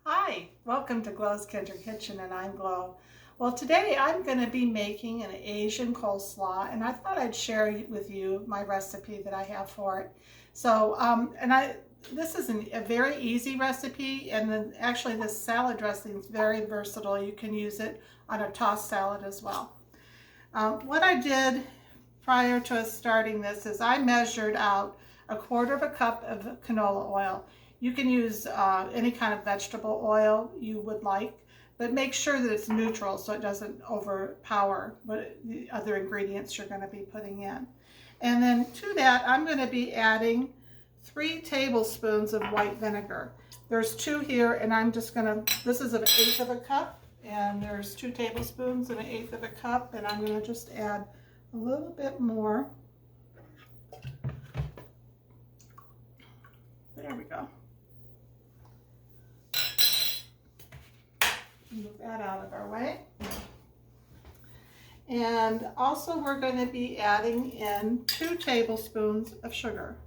Hi, welcome to Glow's Kinder Kitchen, and I'm Glow. Well, today I'm going to be making an Asian coleslaw, and I thought I'd share with you my recipe that I have for it. So, this is a very easy recipe, and then actually this salad dressing is very versatile. You can use it on a tossed salad as well. What I did prior to us starting this is I measured out 1/4 cup of canola oil. You can use any kind of vegetable oil you would like, but make sure that it's neutral so it doesn't overpower what the other ingredients you're going to be putting in. And then to that, I'm going to be adding 3 tablespoons of white vinegar. There's 2 here, and I'm just going to, this is 1/8 cup, and there's 2 tablespoons and 1/8 cup, and I'm going to just add a little bit more. There we go. Move that out of our way. And also we're going to be adding in 2 tablespoons of sugar.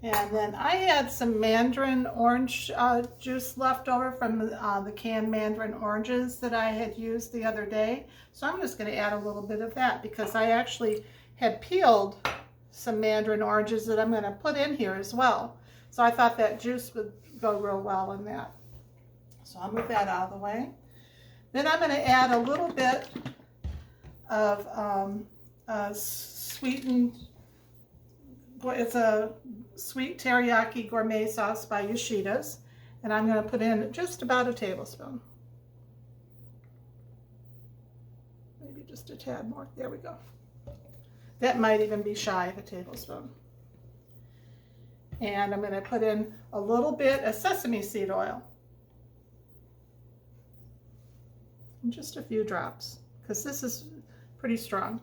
And then I had some mandarin orange juice left over from the canned mandarin oranges that I had used the other day. So I'm just going to add a little bit of that because I actually had peeled some mandarin oranges that I'm going to put in here as well. So I thought that juice would go real well in that. So I'll move that out of the way. Then I'm going to add a little bit of sweetened, it's a sweet teriyaki gourmet sauce by Yoshida's, and I'm going to put in just about a tablespoon. Maybe just a tad more. There we go. That might even be shy of a tablespoon. And I'm going to put in a little bit of sesame seed oil. And just a few drops, because this is pretty strong.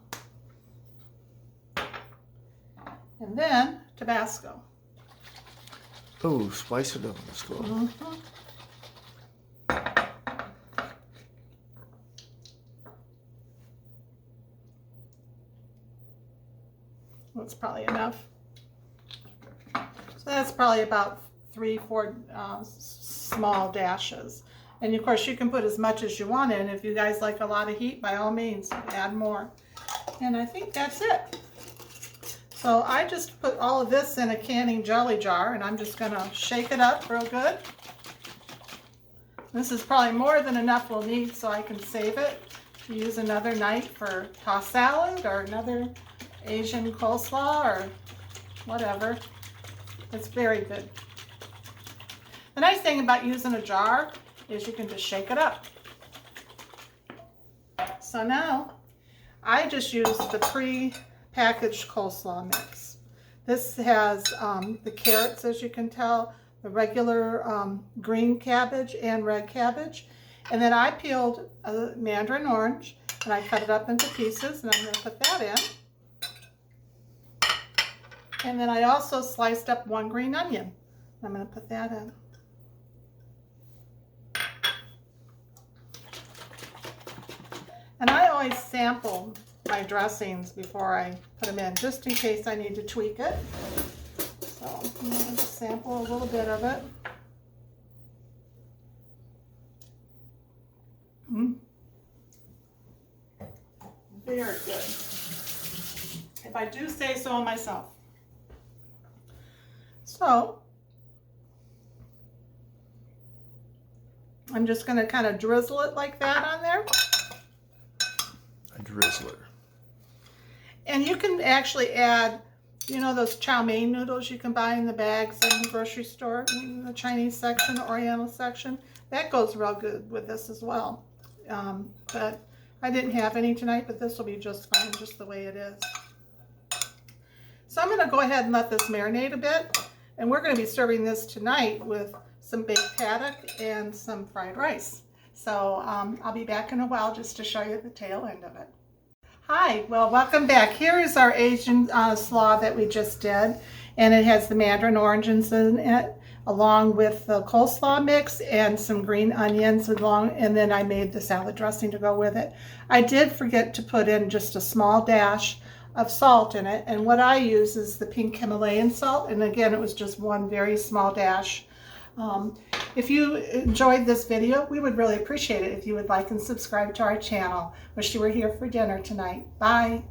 And then Tabasco. Oh, spicy Tabasco. Mm-hmm. That's probably enough. So that's probably about 3-4 small dashes. And of course you can put as much as you want in. If you guys like a lot of heat, by all means, add more. And I think that's it. So I just put all of this in a canning jelly jar, and I'm just going to shake it up real good. This is probably more than enough we'll need, so I can save it to use another night for tossed salad or another Asian coleslaw or whatever. It's very good. The nice thing about using a jar is you can just shake it up. So now I just used the pre-packaged coleslaw mix. This has the carrots, as you can tell, the regular green cabbage and red cabbage, and then I peeled a mandarin orange and I cut it up into pieces, and I'm going to put that in. And then I also sliced up 1 green onion. I'm going to put that in. And I always sample my dressings before I put them in, just in case I need to tweak it. So I'm going to sample a little bit of it. Very good, if I do say so myself. So I'm just going to kind of drizzle it like that on there. A drizzler. And you can actually add, you know, those chow mein noodles you can buy in the bags in the grocery store, in the Chinese section, the Oriental section. That goes real good with this as well. But I didn't have any tonight, but this will be just fine, just the way it is. So I'm going to go ahead and let this marinate a bit. And we're going to be serving this tonight with some baked haddock and some fried rice. So I'll be back in a while just to show you the tail end of it. Hi, well, welcome back. Here is our Asian slaw that we just did, and it has the mandarin oranges in it, along with the coleslaw mix and some green onions and then I made the salad dressing to go with it. I did forget to put in just a small dash of salt in it. And what I use is the pink Himalayan salt. And again, it was just one very small dash. If you enjoyed this video, we would really appreciate it if you would like and subscribe to our channel. Wish you were here for dinner tonight. Bye.